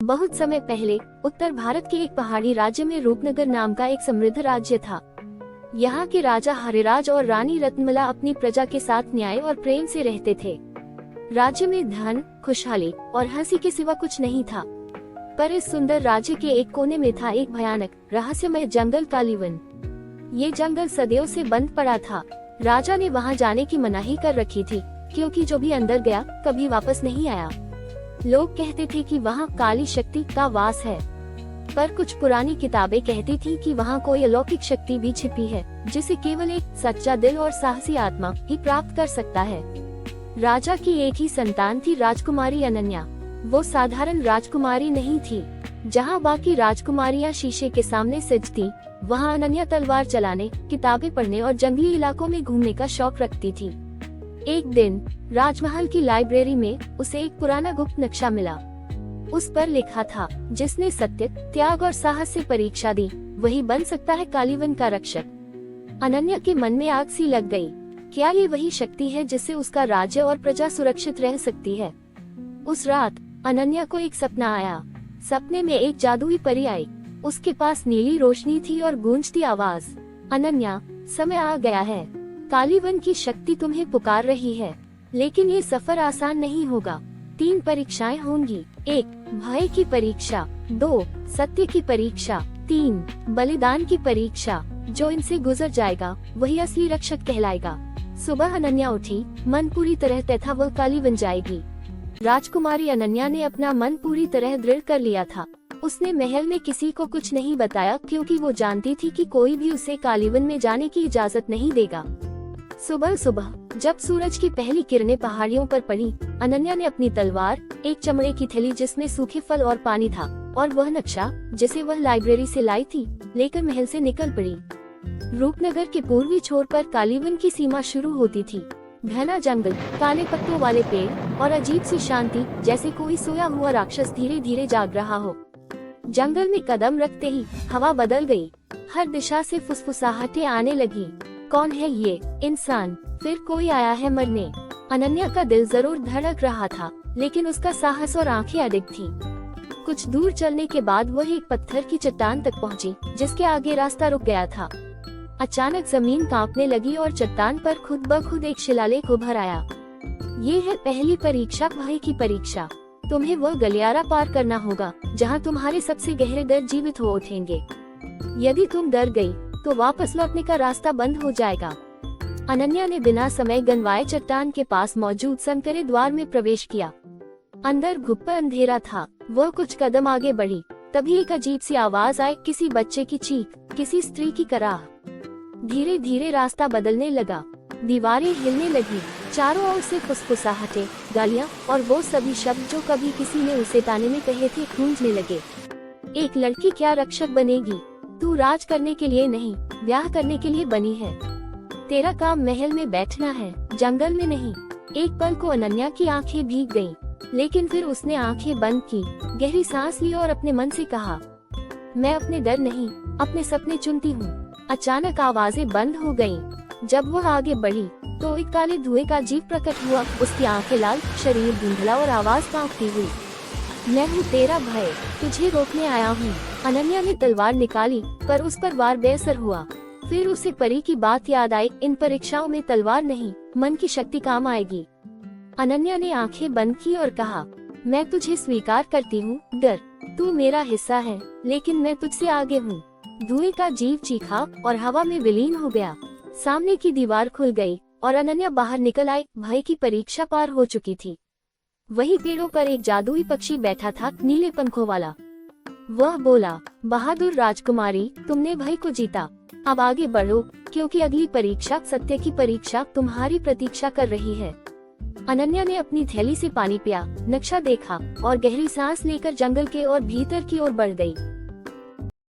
बहुत समय पहले उत्तर भारत के एक पहाड़ी राज्य में रूपनगर नाम का एक समृद्ध राज्य था। यहाँ के राजा हरिराज और रानी रत्नमला अपनी प्रजा के साथ न्याय और प्रेम से रहते थे। राज्य में धन, खुशहाली और हंसी के सिवा कुछ नहीं था। पर इस सुंदर राज्य के एक कोने में था एक भयानक रहस्यमय जंगल, कालीवन। ये जंगल सदियों से बंद पड़ा था। राजा ने वहाँ जाने की मनाही कर रखी थी, क्योंकि जो भी अंदर गया कभी वापस नहीं आया। लोग कहते थे कि वहाँ काली शक्ति का वास है, पर कुछ पुरानी किताबें कहती थी कि वहाँ कोई अलौकिक शक्ति भी छिपी है, जिसे केवल एक सच्चा दिल और साहसी आत्मा ही प्राप्त कर सकता है। राजा की एक ही संतान थी, राजकुमारी अनन्या। वो साधारण राजकुमारी नहीं थी। जहाँ बाकी राजकुमारियाँ शीशे के सामने सजती, वहाँ अनन्या तलवार चलाने, किताबें पढ़ने और जंगली इलाकों में घूमने का शौक रखती थी। एक दिन राजमहल की लाइब्रेरी में उसे एक पुराना गुप्त नक्शा मिला। उस पर लिखा था, जिसने सत्य, त्याग और साहस से परीक्षा दी, वही बन सकता है कालीवन का रक्षक। अनन्या के मन में आग सी लग गई। क्या ये वही शक्ति है जिससे उसका राज्य और प्रजा सुरक्षित रह सकती है? उस रात अनन्या को एक सपना आया। सपने में एक जादुई परी आई। उसके पास नीली रोशनी थी और गूंजती आवाज, अनन्या, समय आ गया है। कालीवन की शक्ति तुम्हें पुकार रही है, लेकिन ये सफर आसान नहीं होगा। 3 परीक्षाएं होंगी। 1 भय की परीक्षा, 2 सत्य की परीक्षा, 3 बलिदान की परीक्षा। जो इनसे गुजर जाएगा वही असली रक्षक कहलाएगा। सुबह अनन्या उठी, मन पूरी तरह तय था, वह कालीवन जाएगी। राजकुमारी अनन्या ने अपना मन पूरी तरह दृढ़ कर लिया था। उसने महल में किसी को कुछ नहीं बताया, क्योंकि वो जानती थी कि कोई भी उसे कालीवन में जाने की इजाजत नहीं देगा। सुबह सुबह जब सूरज की पहली किरणें पहाड़ियों पर पड़ी, अनन्या ने अपनी तलवार, एक चमड़े की थैली जिसमें सूखे फल और पानी था, और वह नक्शा जिसे वह लाइब्रेरी से लाई थी, लेकर महल से निकल पड़ी। रूपनगर के पूर्वी छोर पर कालीवन की सीमा शुरू होती थी। घना जंगल, काले पत्तों वाले पेड़ और अजीब सी शांति, जैसे कोई सोया हुआ राक्षस धीरे धीरे जाग रहा हो। जंगल में कदम रखते ही हवा बदल गई। हर दिशा से फुसफुसाहटें आने लगी। कौन है ये इंसान? फिर कोई आया है मरने? अनन्या का दिल जरूर धड़क रहा था, लेकिन उसका साहस और आंखें अडिग थीं। कुछ दूर चलने के बाद वह एक पत्थर की चट्टान तक पहुंची, जिसके आगे रास्ता रुक गया था। अचानक जमीन कांपने लगी और चट्टान पर खुद ब खुद एक शिलालेख उभर आया। ये है पहली परीक्षा, भय की परीक्षा। तुम्हें वह गलियारा पार करना होगा जहाँ तुम्हारे सबसे गहरे डर जीवित हो उठेंगे। यदि तुम डर गई तो वापस लौटने का रास्ता बंद हो जाएगा। अनन्या ने बिना समय गंवाए चट्टान के पास मौजूद संकरे द्वार में प्रवेश किया। अंदर घुप्पा अंधेरा था। वह कुछ कदम आगे बढ़ी, तभी एक अजीब सी आवाज आई, किसी बच्चे की चीख, किसी स्त्री की कराह। धीरे धीरे रास्ता बदलने लगा। दीवारें हिलने लगी। चारों ओर से फुसफुसाहटें, गालियां और वो सभी शब्द जो कभी किसी ने उसे ताने में कहे थे, गूंजने लगे। एक लड़की क्या रक्षक बनेगी? तू राज करने के लिए नहीं, ब्याह करने के लिए बनी है। तेरा काम महल में बैठना है, जंगल में नहीं। एक पल को अनन्या की आंखें भीग गईं, लेकिन फिर उसने आंखें बंद की, गहरी सांस ली और अपने मन से कहा, मैं अपने डर नहीं, अपने सपने चुनती हूँ। अचानक आवाजें बंद हो गईं। जब वह आगे बढ़ी तो एक काले धुएं का जीव प्रकट हुआ। उसकी आंखें लाल, शरीर धुंधला और आवाज कांपती हुई, मैं हूँ तेरा भय, तुझे रोकने आया हूँ। अनन्या ने तलवार निकाली, पर उस पर वार बेअसर हुआ। फिर उसे परी की बात याद आई, इन परीक्षाओं में तलवार नहीं, मन की शक्ति काम आएगी। अनन्या ने आंखें बंद की और कहा, मैं तुझे स्वीकार करती हूँ। डर, तू मेरा हिस्सा है, लेकिन मैं तुझसे आगे हूँ। धुएं का जीव चीखा और हवा में विलीन हो गया। सामने की दीवार खुल गई और अनन्या बाहर निकल आई। भय की परीक्षा पार हो चुकी थी। वही पेड़ों पर एक जादुई पक्षी बैठा था, नीले पंखों वाला। वह बोला, बहादुर राजकुमारी, तुमने भय को जीता। अब आगे बढ़ो, क्योंकि अगली परीक्षा, सत्य की परीक्षा, तुम्हारी प्रतीक्षा कर रही है। अनन्या ने अपनी थैली से पानी पिया, नक्शा देखा और गहरी सांस लेकर जंगल के और भीतर की ओर बढ़ गई।